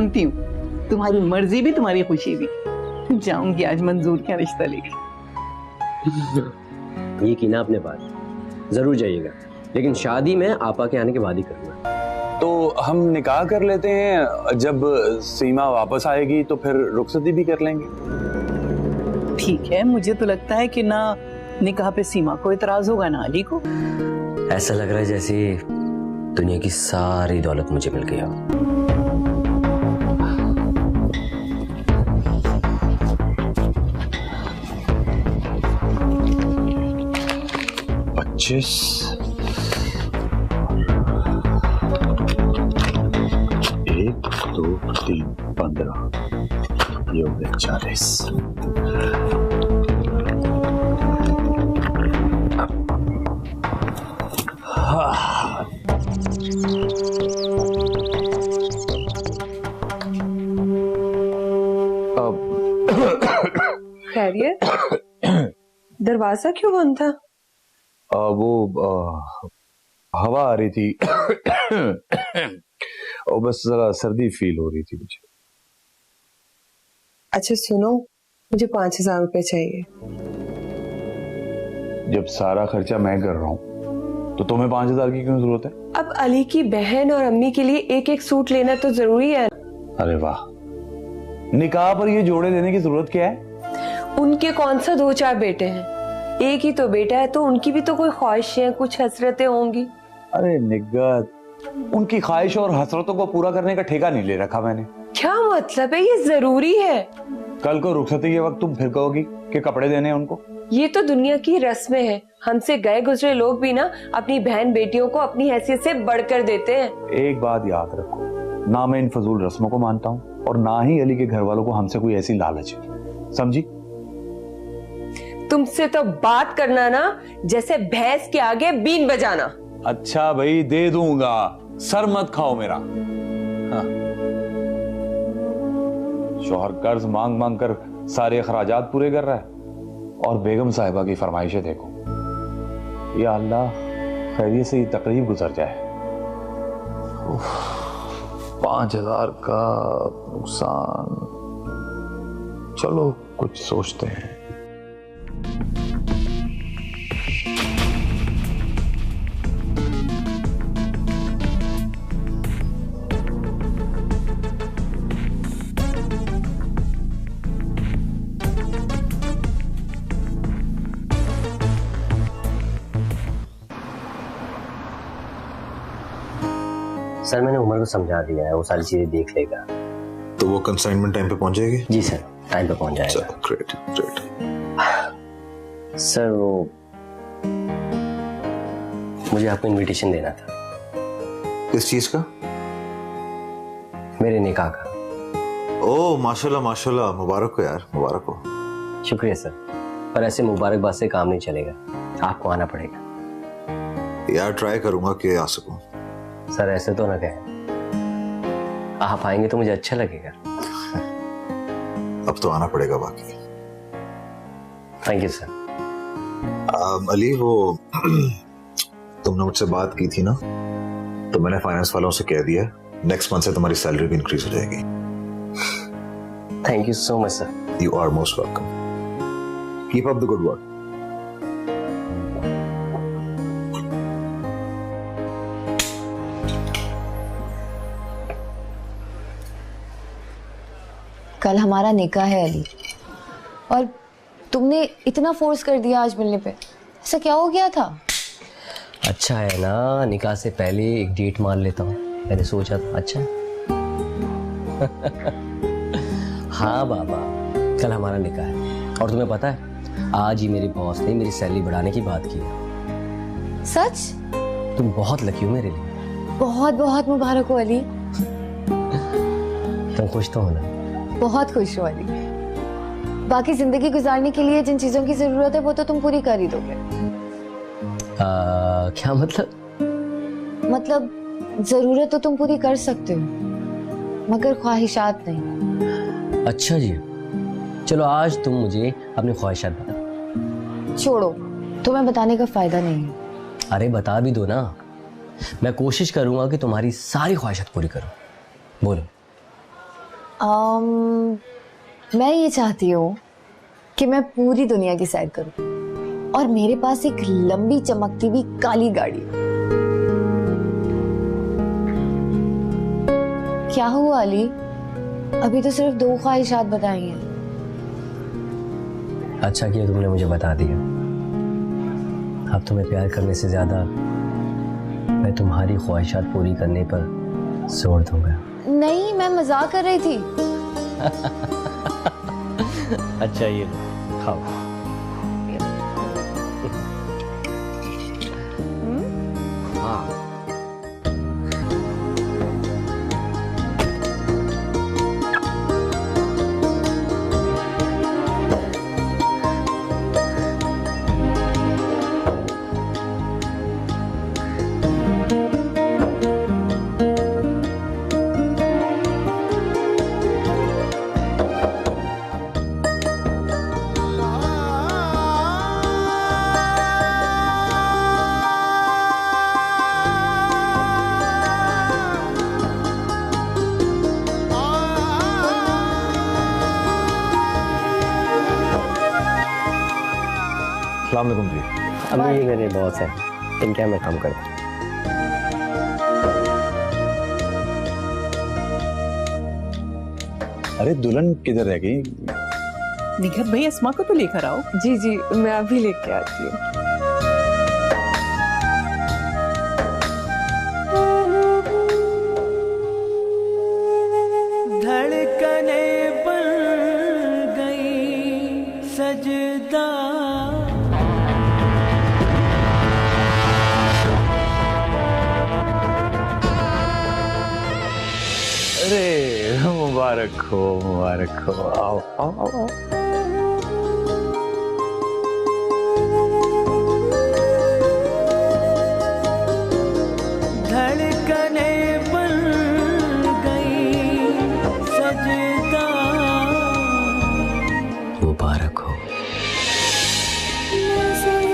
जानती हूँ, तुम्हारी मर्जी भी तुम्हारी खुशी भी। जाऊंगी आज मंजूर का रिश्ता लेके। ये की ना अपने बात, जरूर जाइएगा, लेकिन शादी में आपा के आने के बाद ही करूंगा। तो हम निकाह कर लेते हैं, जब सीमा वापस आएगी तो फिर रुखसती भी कर लेंगे। ठीक है, मुझे तो लगता है कि ना निकाह पे सीमा को इतराज होगा ना अली को। ऐसा लग रहा है जैसे दुनिया की सारी दौलत मुझे मिल गई हो। एक, दो, तीन, 15, ये हो गया 40। खैरियत? दरवाजा क्यों बंद था? हवा आ रही थी और बस जरा सर्दी फील हो रही थी मुझे। अच्छा सुनो, मुझे 5000 रुपए चाहिए। जब सारा खर्चा मैं कर रहा हूँ तो तुम्हें 5000 की क्यों जरूरत है? अब अली की बहन और अम्मी के लिए एक एक सूट लेना तो जरूरी है। अरे वाह, निकाह पर ये जोड़े देने की जरूरत क्या है? उनके कौन सा 2-4 बेटे हैं, एक ही तो बेटा है, तो उनकी भी तो कोई ख्वाहिशें, कुछ हसरतें होंगी। अरे निगत, उनकी ख्वाहिश और हसरतों को पूरा करने का ठेका नहीं ले रखा मैंने। क्या मतलब है? ये जरूरी है। कल को रुखसती के वक्त तुम फिर कहोगी कि कपड़े देने हैं उनको। ये तो दुनिया की रस्में हैं। हमसे गए गुजरे लोग भी ना अपनी बहन बेटियों को अपनी हैसियत से बढ़कर देते हैं। एक बात याद रखो, ना मैं इन फजूल रस्मों को मानता हूँ और ना ही अली के घर वालों को हमसे कोई ऐसी लालच है, समझी? तुमसे तो बात करना ना जैसे भैंस के आगे बीन बजाना। अच्छा भाई, दे दूंगा, सर मत खाओ मेरा। हाँ। शौहर कर्ज मांग मांग कर सारे अखराजात पूरे कर रहा है और बेगम साहिबा की फरमाइशें देखो। या अल्लाह, खैरियत से ये तकलीफ गुजर जाए। 5000 का नुकसान, चलो कुछ सोचते हैं। सर मैंने उमर को समझा दिया है, वो सारी चीजें देख लेगा। तो वो कंसाइनमेंट टाइम पे पहुंच जाएगी? जी सर, टाइम पे पहुंच जाएगा। Great great. सर वो मुझे आपको इनविटेशन देना था। किस चीज का? मेरे निकाह का। ओह माशाल्लाह माशाल्लाह, मुबारक हो यार, मुबारक हो। शुक्रिया सर, पर ऐसे मुबारकबाद से काम नहीं चलेगा, आपको आना पड़ेगा। यार ट्राई करूंगा कि आ सकूं। सर ऐसे तो ना कहें, आप आएंगे तो मुझे अच्छा लगेगा। अब तो आना पड़ेगा बाकी। Thank you sir. अली, वो तुमने मुझसे बात की थी ना, तो मैंने फाइनेंस वालों से कह दिया नेक्स्ट मंथ से तुम्हारी सैलरी भी इंक्रीज हो जाएगी। Thank you so much sir. You are most welcome. Keep up the good work. कल हमारा निकाह है अली, और तुमने इतना फोर्स कर दिया आज मिलने पे, ऐसा क्या हो गया था? अच्छा है ना, निकाह से पहले एक डेट मान लेता हूँ, मैंने सोचा था। अच्छा हाँ बाबा, कल हमारा निकाह है और तुम्हें पता है आज ही मेरे बॉस ने मेरी सैलरी बढ़ाने की बात की है। सच? तुम बहुत लकी हो मेरे लिए। बहुत बहुत मुबारक हो अली। तुम खुश तो हो ना? बहुत खुश हो अली। बाकी जिंदगी गुजारने के लिए जिन चीजों की जरूरत है वो तो तुम पूरी कर ही दोगे। क्या मतलब? मतलब जरूरत तो तुम पूरी कर सकते हो, मगर ख्वाहिशात नहीं। अच्छा जी, चलो आज तुम मुझे अपनी ख्वाहिशात बता। छोड़ो, तुम्हें बताने का फायदा नहीं है। अरे बता भी दो ना, मैं कोशिश करूंगा कि तुम्हारी सारी ख्वाहिशात पूरी करूं। बोलो। मैं ये चाहती हूँ कि मैं पूरी दुनिया की सैर करूं और मेरे पास एक लंबी चमकती हुई काली गाड़ी हो। क्या हुआ अली? अभी तो सिर्फ 2 ख्वाहिशात बताई हैं। अच्छा किया तुमने मुझे बता दिया। अब तुम्हें प्यार करने से ज्यादा मैं तुम्हारी ख्वाहिशात पूरी करने पर जोर दूंगा। नहीं, मैं मजाक कर रही थी। अच्छा ये लो, खाओ। हाँ। अस्सलाम वालेकुम जी। अभी ये मेरे बॉस है, इनके यहाँ मैं काम करता हूँ। अरे दुल्हन किधर रह गई? निखत भाई अस्मा को तो लेकर आओ। जी जी, मैं अभी लेके आती हूँ। धड़कने बन गई सजदा। अरे मुबारक हो, मुबारक हो। आओ आओ आओ आओ। धड़कने बन गई सजदा। मुबारक हो। नज़र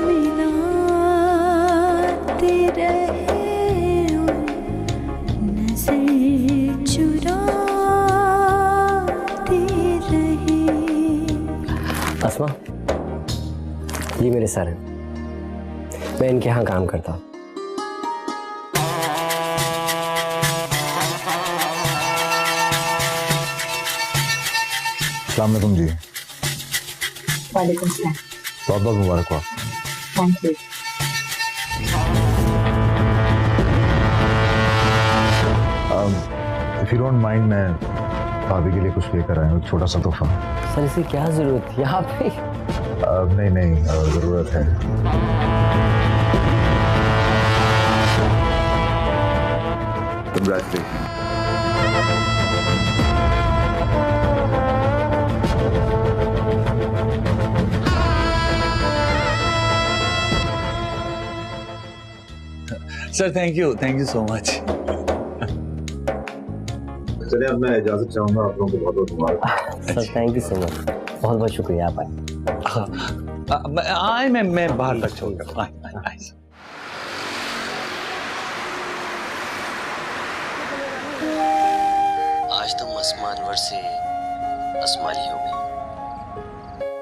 मिलाते रहे, नज़र चुराते रहे। अस्मा, ये मेरे सर हैं, मैं इनके यहाँ काम करता हूँ। अस्सलाम वालेकुम जी। वालेकुम सलाम। बहुत बहुत मुबारक हो। Thank you. If you don't mind, मैं भाभी के लिए कुछ लेकर आया हूँ, एक छोटा सा तोहफा। सर इसकी क्या जरूरत थी आप भी? नहीं नहीं, जरूरत है। Congratulation. Sir thank you so much. चलिए अब मैं इजाजत चाहूंगा, आप लोगों को बहुत बहुत मुबारक। Sir thank you so much, बहुत बहुत शुक्रिया आप आए। मैं बाहर तक छोड़ कर आए। आज तुम अस्मानवर से अस्माली हो गई।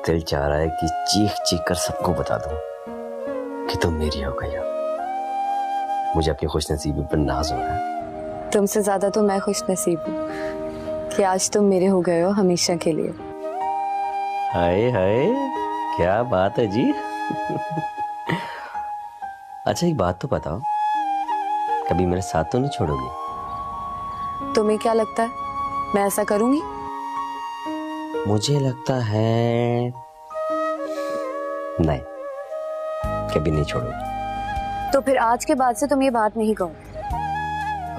दिल चाह रहा है कि चीख चीख कर सबको बता दूं कि तुम मेरी हो गई हो। मुझे अपनी खुशनसीबी पर नाज हो रहा है। तुमसे ज्यादा तो मैं खुश नसीब हूँ कि आज तुम मेरे हो गए हो हमेशा के लिए। हाय हाय, क्या बात है जी। अच्छा एक बात तो बताओ, कभी मेरे साथ तो नहीं छोड़ोगी? तुम्हें क्या लगता है मैं ऐसा करूंगी? मुझे लगता है नहीं, कभी नहीं छोड़ोगी। तो फिर आज के बाद से तुम ये बात नहीं कहो।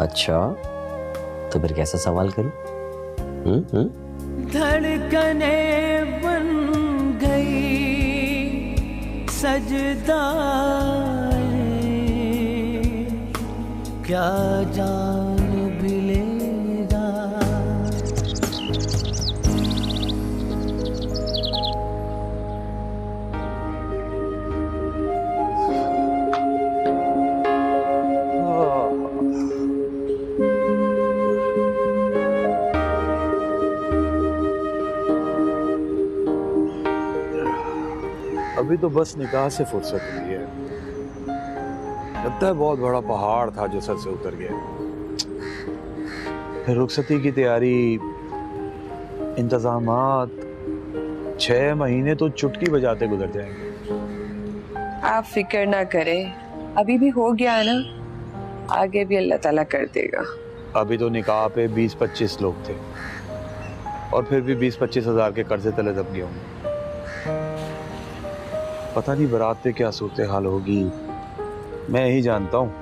अच्छा तो फिर कैसा सवाल करूं? धड़कने बन गई सजदा। क्या जान भी लेगा। अभी तो बस निकाह से फुर्सत हुई है। लगता है बहुत बड़ा पहाड़ था जो सर से उतर गया। फिर रुखसती की तैयारी, इंतजामात, 6 महीने तो चुटकी बजाते गुजर जाएंगे। आप फिक्र ना करें, अभी भी हो गया है ना, आगे भी अल्लाह ताला कर देगा। अभी तो निकाह पे 20-25 लोग थे और फिर भी 20-25 हजार के कर्जे तले दब गए होंगे। पता नहीं बारात पे क्या सूरत हाल होगी। मैं ही जानता हूँ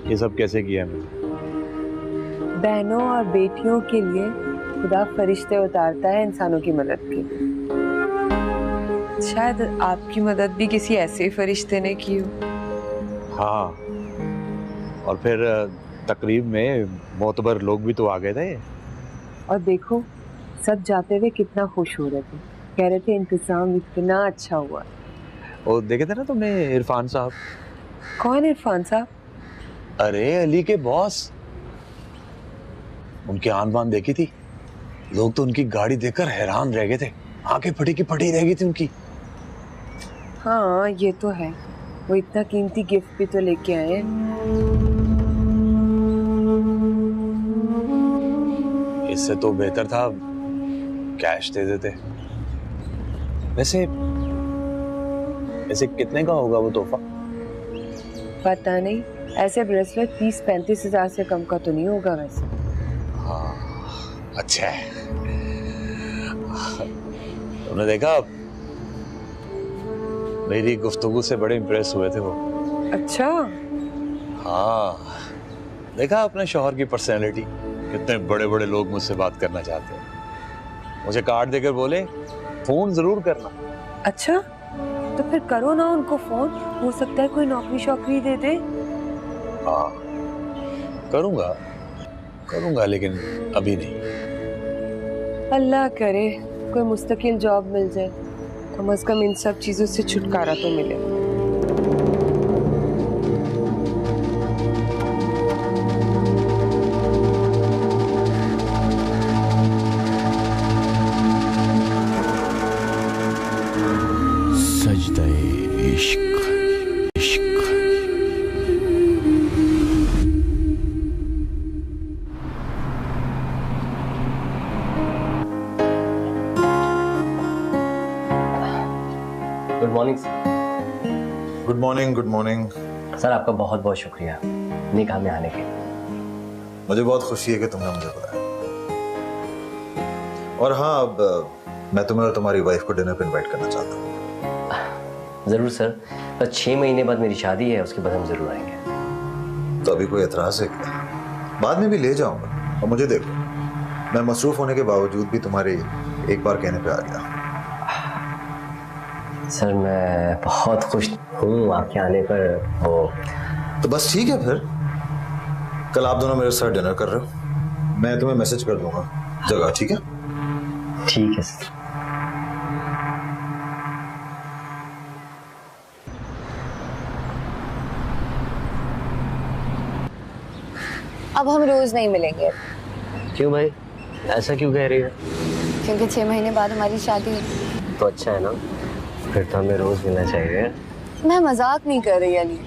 ये सब कैसे किया मैंने। बहनों और बेटियों के लिए खुदा फरिश्ते उतारता है इंसानों की मदद के लिए। शायद आपकी मदद भी किसी ऐसे फरिश्ते ने की हो। हाँ, और फिर तकरीब में मोतबर लोग भी तो आ गए थे। और देखो सब जाते हुए कितना खुश हो रहे थे, कह रहे थे इंतजाम इतना अच्छा हुआ। और देखे थे ना तुमने इरफान साहब? कौन इरफान साहब? अरे अली के बॉस। उनके आन बान देखी थी? लोग तो उनकी गाड़ी देखकर हैरान रह गए थे, आंखें फटी की फटी रह गई थी उनकी। हाँ ये तो है, वो इतना कीमती गिफ्ट भी तो लेके आए हैं। इससे तो बेहतर था कैश दे देते। वैसे कितने का होगा वो तोहफा? पता नहीं, ऐसे ब्रेसलेट 30-35 हजार से कम का तो नहीं होगा वैसे। हाँ, अच्छा है। तुमने देखा मेरी गुफ्तगू से बड़े इंप्रेस हुए थे वो। अच्छा? हाँ, देखा अपने शौहर की पर्सनैलिटी, कितने बड़े बड़े लोग मुझसे बात करना चाहते हैं। मुझे कार्ड देकर बोले फोन जरूर करना। अच्छा, तो फिर करो ना उनको फोन, हो सकता है कोई नौकरी शौकरी दे दे। हाँ करूंगा लेकिन अभी नहीं। अल्लाह करे कोई मुस्तकिल जॉब मिल जाए, कम से कम इन सब चीजों से छुटकारा तो मिले। Good morning sir. Good morning. Sir आपका बहुत बहुत शुक्रिया निकाह में आने के। मुझे बहुत खुशी है कि तुमने मुझे बुलाया। और हाँ, अब मैं तुम्हें और तुम्हारी वाइफ को डिनर पे इनवाइट करना चाहता हूँ। जरूर सर, बस 6 महीने बाद मेरी शादी है, उसके बाद हम जरूर आएंगे। तो अभी कोई एतराज है क्या? बाद में भी ले जाऊंगा। और मुझे देखो, मैं मसरूफ होने के बावजूद भी तुम्हारे एक बार कहने पे आ गया। सर मैं बहुत खुश हूँ आपके आने पर। तो बस ठीक है, फिर कल आप दोनों मेरे साथ डिनर कर रहे हो, मैं तुम्हें मैसेज कर दूंगा जगह, ठीक है? ठीक है सर। अब हम रोज नहीं मिलेंगे। क्यों भाई, ऐसा क्यों कह रही है? क्योंकि 6 महीने बाद हमारी शादी है। तो अच्छा है ना, फिर तो हमें रोज मिलना चाहिए। मैं मजाक नहीं कर रही अली।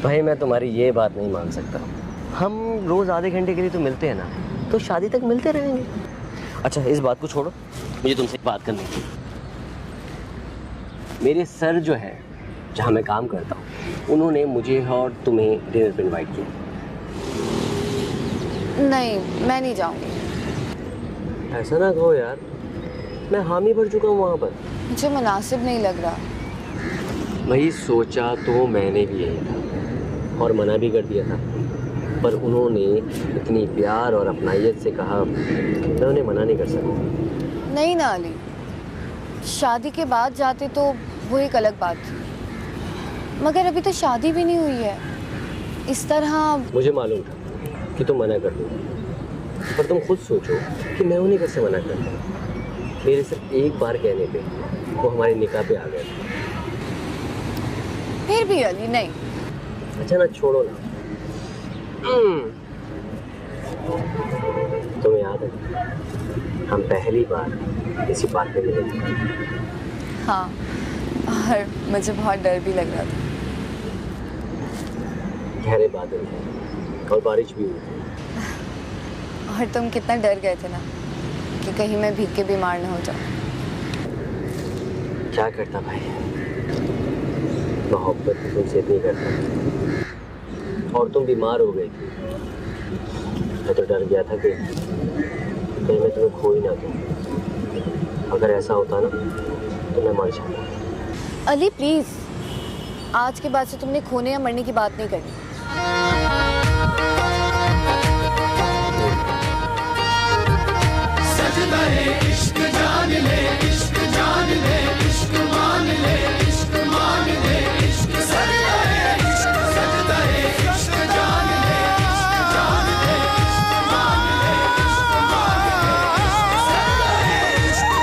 भाई मैं तुम्हारी ये बात नहीं मान सकता। हम रोज आधे घंटे के लिए तो मिलते हैं ना, तो शादी तक मिलते रहेंगे। अच्छा इस बात को छोड़ो, मुझे तुमसे एक बात करनी थी। मेरे सर जो है, जहाँ मैं काम करता हूँ, उन्होंने मुझे और तुम्हें डिनर पे इनवाइट किया। नहीं, मैं नहीं जाऊंगी। ऐसा ना कहो यार, मैं हामी भर चुका हूँ वहाँ पर। मुझे मुनासिब नहीं लग रहा। वही सोचा तो मैंने भी यही था और मना भी कर दिया था, पर उन्होंने इतनी प्यार और अपनाइयत से कहा, मैं उन्हें मना नहीं कर सका। नहीं ना अली, शादी के बाद जाते तो वो एक अलग बात थी, मगर अभी तो शादी भी नहीं हुई है। इस तरह मुझे मालूम था कि तुम मना कर दोगे, पर तुम खुद सोचो कि मैं उन्हें कैसे मना करता। मेरे सिर्फ एक बार कहने पे वो हमारे निकाह पे आ गए। फिर भी अली नहीं। अच्छा ना, छोड़ो ना। तुम्हें याद है हम पहली बार इसी पार्क में मिले थे? हाँ, और मुझे बहुत डर भी लग रहा था। गहरे बादल थे और बारिश भी हुई थी। और तुम कितना डर गए थे ना कि कहीं मैं भीग के बीमार ना हो जाऊं। क्या करता भाई, मोहब्बत तुमसे इतनी करता और तुम बीमार हो गई थी। मैं तो डर गया था कि कहीं मैं तुम्हें खो ही ना दूं। अगर ऐसा होता ना तो मैं मर जाता। अली प्लीज, आज के बाद से तुमने खोने या मरने की बात नहीं करनी। सजदा है इश्क जान ले, इश्क जान ले, इश्क मान ले, इश्क मान ले, इश्क सजदा है इश्क, सजदा है इश्क जान ले, इश्क जान ले, इश्क मान ले, इश्क मान ले, इश्क सजदा है इश्क।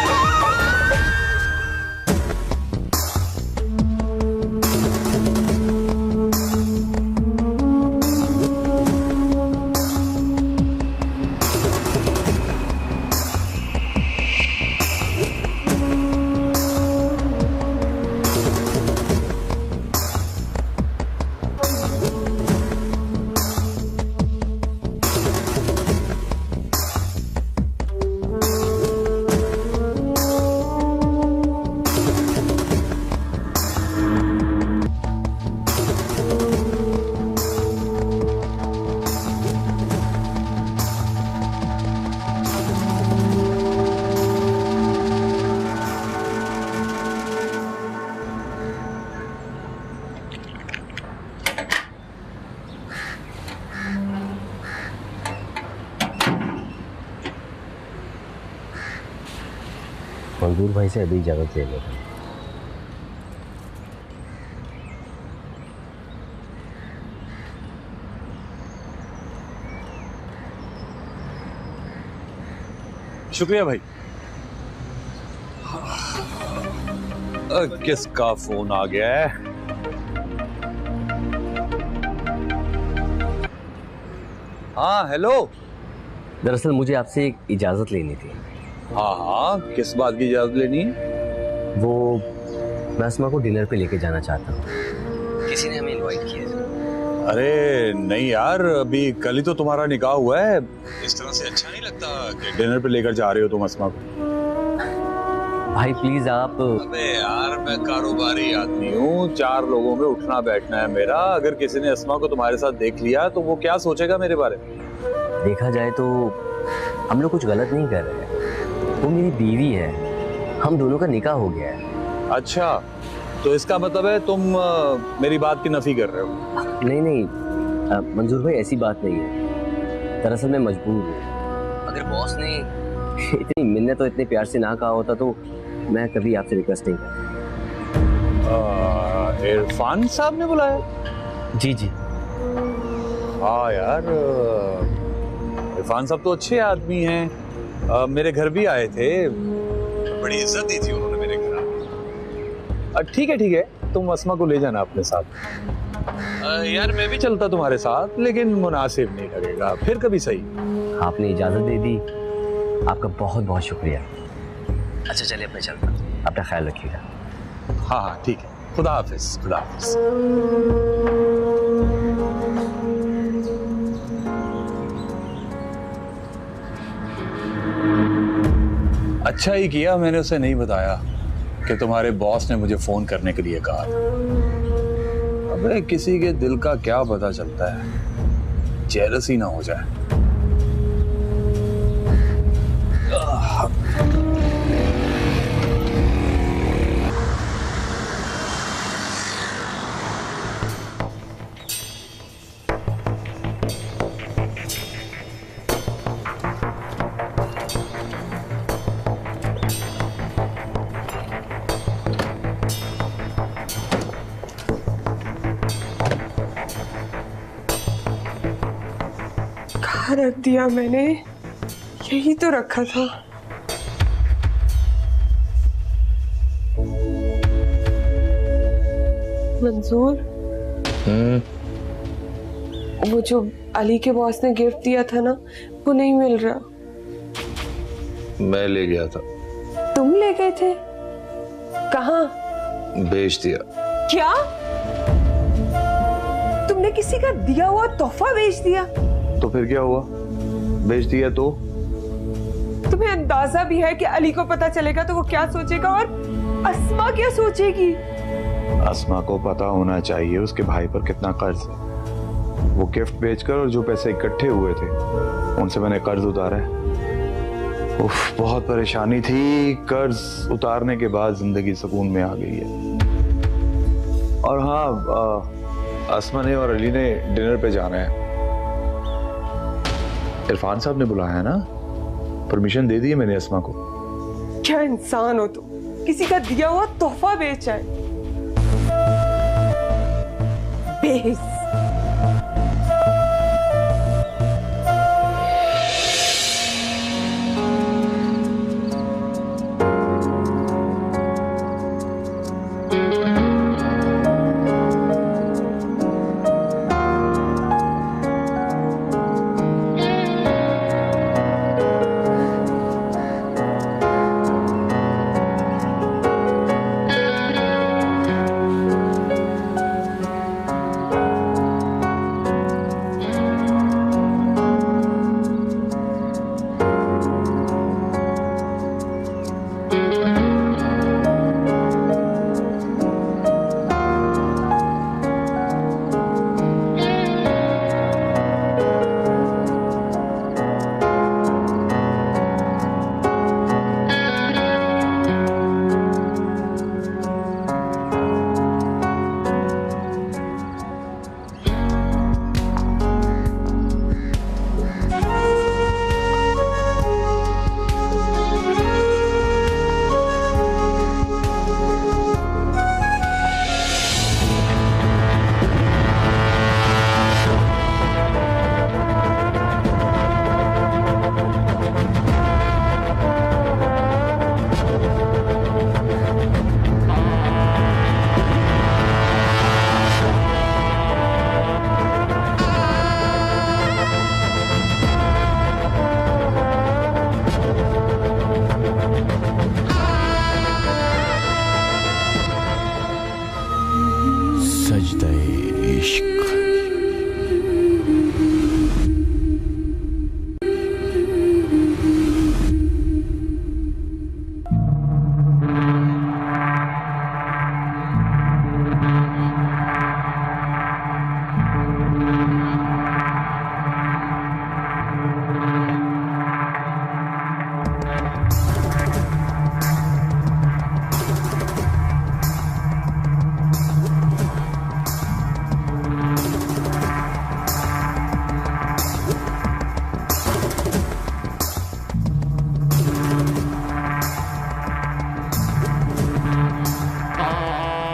मंजूर भाई से अभी इजाजत ले लेता हूं। शुक्रिया भाई। किसका फोन आ गया है? हाँ हेलो। दरअसल मुझे आपसे एक इजाजत लेनी थी। हाँ हाँ, किस बात की इजाजत लेनी है? वो मैं अस्मा को डिनर पे लेके जाना चाहता हूँ। किसी ने हमें इनवाइट किया है। अरे नहीं यार, अभी कल ही तो तुम्हारा निकाह हुआ है। इस तरह से अच्छा नहीं लगता कि डिनर पे लेकर जा रहे हो तुम अस्मा को। भाई प्लीज आप। अबे यार, मैं कारोबारी आदमी हूँ, 4 लोगों में उठना बैठना है मेरा। अगर किसी ने अस्मा को तुम्हारे साथ देख लिया तो वो क्या सोचेगा मेरे बारे में? देखा जाए तो हम लोग कुछ गलत नहीं कर रहे हैं। वो मेरी बीवी है, हम दोनों का निकाह हो गया है। अच्छा, तो इसका मतलब है तुम मेरी बात की नफी कर रहे हो? नहीं नहीं मंजूर भाई, ऐसी बात नहीं है। दरअसल मैं मजबूर हूँ। अगर बॉस ने इतनी मिन्नत और इतने प्यार से ना कहा होता तो मैं कभी आपसे रिक्वेस्ट नहीं करता। इरफान साहब ने बुलाया? जी जी। हाँ यार, इरफान साहब तो अच्छे आदमी हैं। मेरे घर भी आए थे, बड़ी इज्जत दी थी उन्होंने मेरे घर। ठीक है, तुम अस्मा को ले जाना अपने साथ। यार मैं भी चलता तुम्हारे साथ, लेकिन मुनासिब नहीं लगेगा, फिर कभी सही। आपने इजाजत दे दी, आपका बहुत बहुत शुक्रिया। अच्छा चलिए, अपने चलता, अपना ख्याल रखिएगा। हाँ हाँ ठीक है, खुदा हाफिज। खुदा हाफिज। अच्छा ही किया मैंने उसे नहीं बताया कि तुम्हारे बॉस ने मुझे फोन करने के लिए कहा। अबे किसी के दिल का क्या पता चलता है, जेलसी ना हो जाए। कहाँ रख दिया मैंने? यही तो रखा था। मंजूर, वो जो अली के बॉस ने गिफ्ट दिया था ना, वो नहीं मिल रहा। मैं ले गया था। तुम ले गए थे? कहाँ? बेच दिया। क्या? तुमने किसी का दिया हुआ तोहफा बेच दिया? तो फिर क्या हुआ? बेच दिया तो? तुम्हें अंदाजा भी है कि अली को पता चलेगा तो वो क्या सोचेगा और अस्मा क्या सोचेगी? अस्मा को पता होना चाहिए उसके भाई पर कितना कर्ज है। वो गिफ्ट बेचकर और जो पैसे इकट्ठे हुए थे उनसे मैंने कर्ज उतारा है। उफ, बहुत परेशानी थी। कर्ज उतारने के बाद जिंदगी सुकून में आ गई है। और हाँ, अस्मा ने और अली ने डिनर पे जाना है। इरफान साहब ने बुलाया है ना, परमिशन दे दी है मैंने अस्मा को। क्या इंसान हो तुम, किसी का दिया हुआ तोहफा बेचा है। बेस।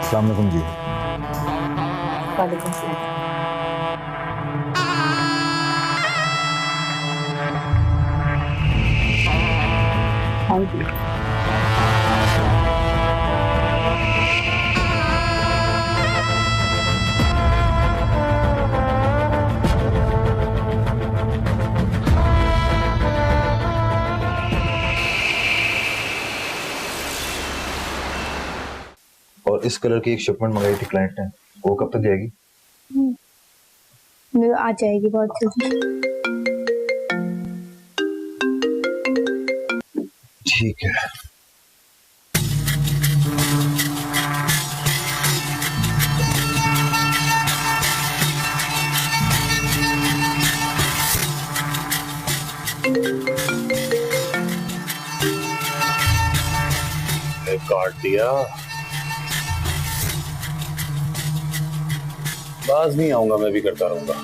अस्सलाम वालेकुम जी। वालेकुम सलाम। Thank you. और इस कलर की एक शिपमेंट मंगाई थी क्लाइंट ने, वो कब तक जाएगी? आ जाएगी बहुत जल्दी। ठीक है। काट दिया। बाज नहीं आऊंगा, मैं भी करता रहूंगा।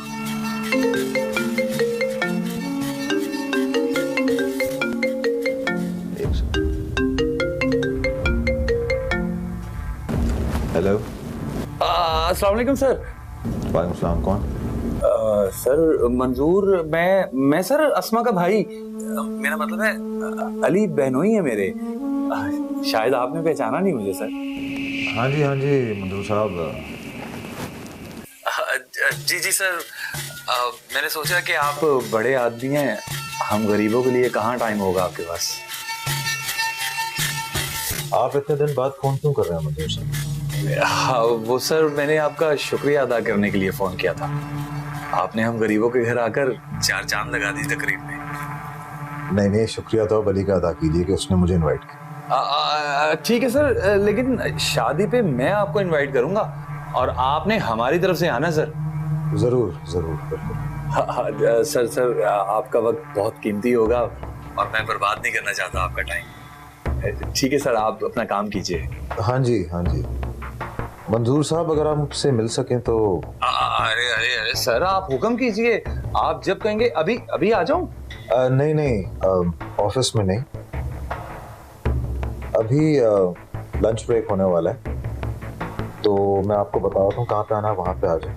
हेलो। अस्सलाम वालेकुम सर। वालेकुम सलाम। कौन? सर मंजूर, मैं सर अस्मा का भाई। मेरा मतलब है अली बहनोई है मेरे। शायद आपने पहचाना नहीं मुझे सर। हाँ जी मंजूर साहब। जी सर, मैंने सोचा कि आप बड़े आदमी हैं, हम गरीबों के लिए कहाँ टाइम होगा आपके पास। आप इतने दिन बाद फोन क्यों कर रहे हैं मंजूर साहब? हाँ, वो सर मैंने आपका शुक्रिया अदा करने के लिए फोन किया था। आपने हम गरीबों के घर आकर 4 चांद लगा दी तकरीब में। नहीं, शुक्रिया तो आप अली का अदा कीजिए कि उसने मुझे इनवाइट किया। ठीक है सर, लेकिन शादी पे मैं आपको इनवाइट करूंगा और आपने हमारी तरफ से आना सर। जरूर जरूर बिल्कुल। सर आपका वक्त बहुत कीमती होगा और मैं बर्बाद नहीं करना चाहता आपका टाइम। ठीक है सर, आप अपना काम कीजिए। हाँ जी मंजूर साहब, अगर आप मुझसे मिल सकें तो। अरे सर, आप हुक्म कीजिए, आप जब कहेंगे। अभी आ जाऊं? नहीं, ऑफिस में नहीं, अभी लंच ब्रेक होने वाला है, तो मैं आपको बताता हूँ कहाँ पे आना है, वहाँ पे आ जाए।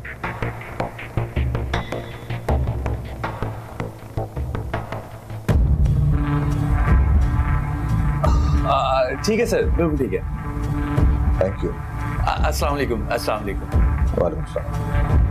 ठीक है सर, बिल्कुल ठीक है। Thank you. अस्सलाम वालेकुम। वालेकुम सलाम।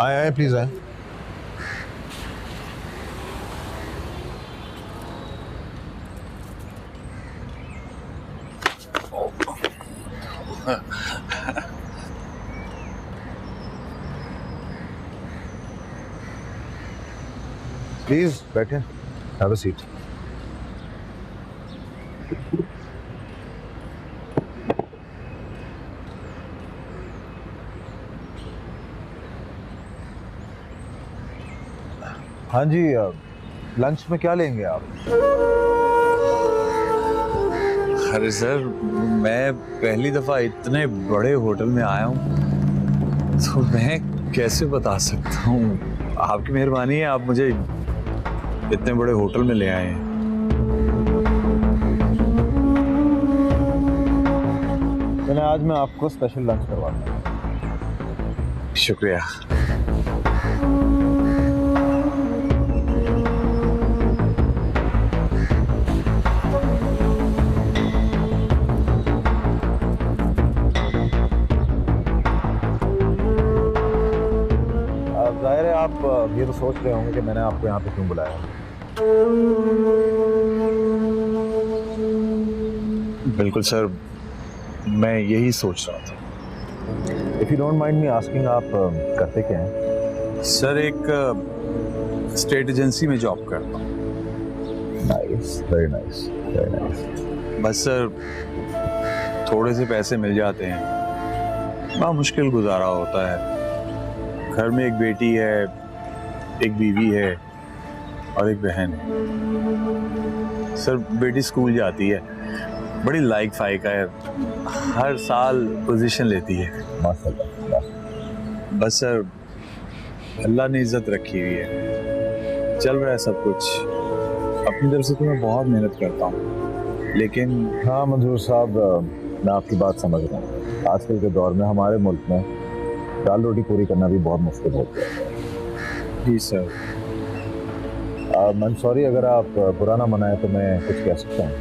आए प्लीज आए। प्लीज बैठे, हैव अ सीट। हाँ जी, लंच में क्या लेंगे आप? अरे सर, मैं पहली दफा इतने बड़े होटल में आया हूँ तो मैं कैसे बता सकता हूँ। आपकी मेहरबानी है, आप मुझे इतने बड़े होटल में ले आए हैं। मैंने आज मैं आपको स्पेशल लंच करवाता हूँ। शुक्रिया। जाहिर है आप ये तो सोच रहे होंगे कि मैंने आपको यहाँ पे क्यों बुलाया। बिल्कुल सर, मैं यही सोच रहा था। If you don't mind me asking, आप करते क्या हैं? सर, एक स्टेट एजेंसी में जॉब करता हूँ। Nice, very nice, very nice. बस सर, थोड़े से पैसे मिल जाते हैं, बड़ा मुश्किल गुजारा होता है। घर में एक बेटी है, एक बीवी है और एक बहन है। सर, बेटी स्कूल जाती है, बड़ी लाइक फाइक है, हर साल पोजीशन लेती है। माशाल्लाह। बस सर, अल्लाह ने इज्जत रखी हुई है, चल रहा है सब कुछ। अपनी तरफ से तो मैं बहुत मेहनत करता हूँ, लेकिन हाँ मंजूर साहब, मैं आपकी बात समझ रहा हूँ। आजकल के दौर में हमारे मुल्क में दाल रोटी पूरी करना भी बहुत मुश्किल होता है। जी सर। मैं सॉरी, अगर आप बुरा ना मनाए तो मैं कुछ कह सकता हूँ?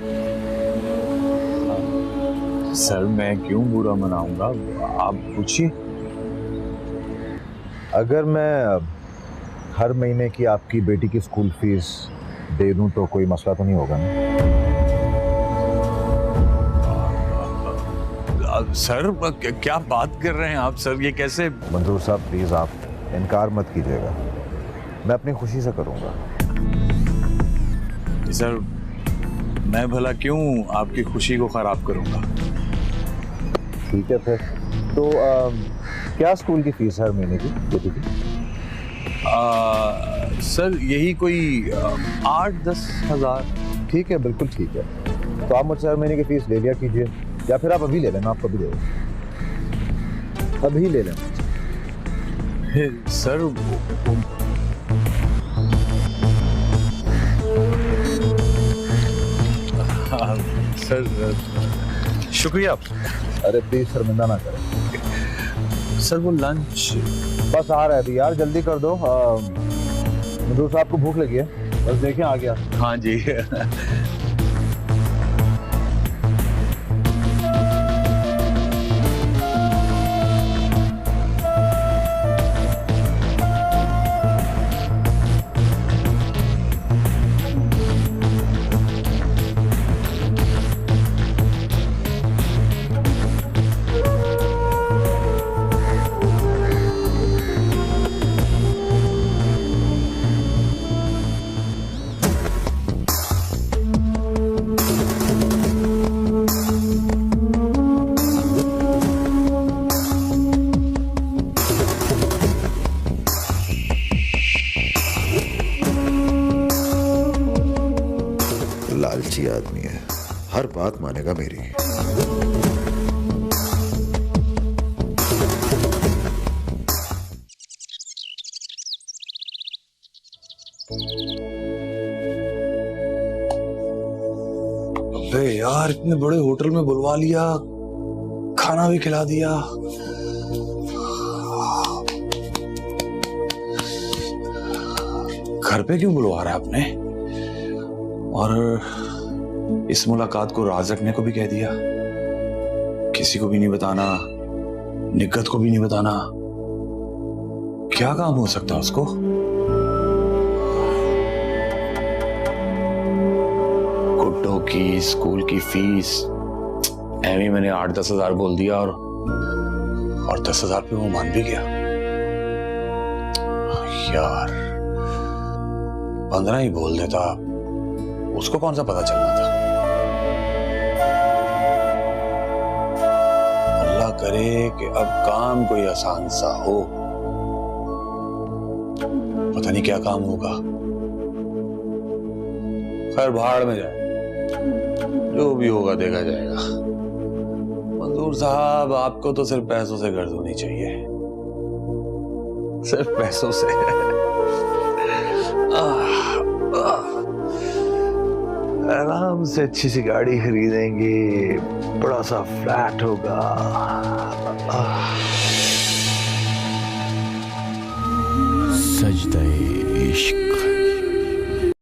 सर, मैं क्यों बुरा मनाऊंगा, आप पूछिए। अगर मैं हर महीने की आपकी बेटी की स्कूल फीस दे दूं तो कोई मसला तो नहीं होगा ना? सर, क्या बात कर रहे हैं आप सर, ये कैसे? मंजूर साहब प्लीज आप इनकार मत कीजिएगा, मैं अपनी खुशी से करूंगा। सर, मैं भला क्यों आपकी खुशी को खराब करूंगा? ठीक है फिर तो क्या स्कूल की फीस है हर महीने की बेटी की? सर, यही कोई 8-10 हज़ार। ठीक है, बिल्कुल ठीक है। तो आप मुझसे हर महीने की फीस ले लिया कीजिए, या फिर आप अभी ले लेना। आपको अभी ले लेना, अभी ले लेना। सर, सर शुक्रिया। अरे प्लीज शर्मिंदा ना करें। सर वो लंच बस आ रहा है अभी यार, जल्दी कर दो। मधुर साहब को भूख लगी है, बस देखिए आ गया। हाँ जी। लालची आदमी है, हर बात मानेगा मेरी। अबे यार, इतने बड़े होटल में बुलवा लिया, खाना भी खिला दिया। घर पे क्यों बुलवा रहा है आपने? और इस मुलाकात को राज रखने को भी कह दिया। किसी को भी नहीं बताना, निगत को भी नहीं बताना। क्या काम हो सकता है उसको? गुड्डो की स्कूल की फीस एवी मैंने 8-10 हजार बोल दिया और 10 हजार पे वो मान भी गया। यार 15 ही बोल देता, उसको कौन सा पता चलना था। अल्लाह करे कि अब काम कोई आसान सा हो। पता नहीं क्या काम होगा। खैर भाड़ में जाए, जो भी होगा देखा जाएगा। मंजूर साहब, आपको तो सिर्फ पैसों से गर्ज होनी चाहिए, सिर्फ पैसों से। आराम से अच्छी सी गाड़ी खरीदेंगे, बड़ा सा फ्लैट होगा। सजदे इश्क।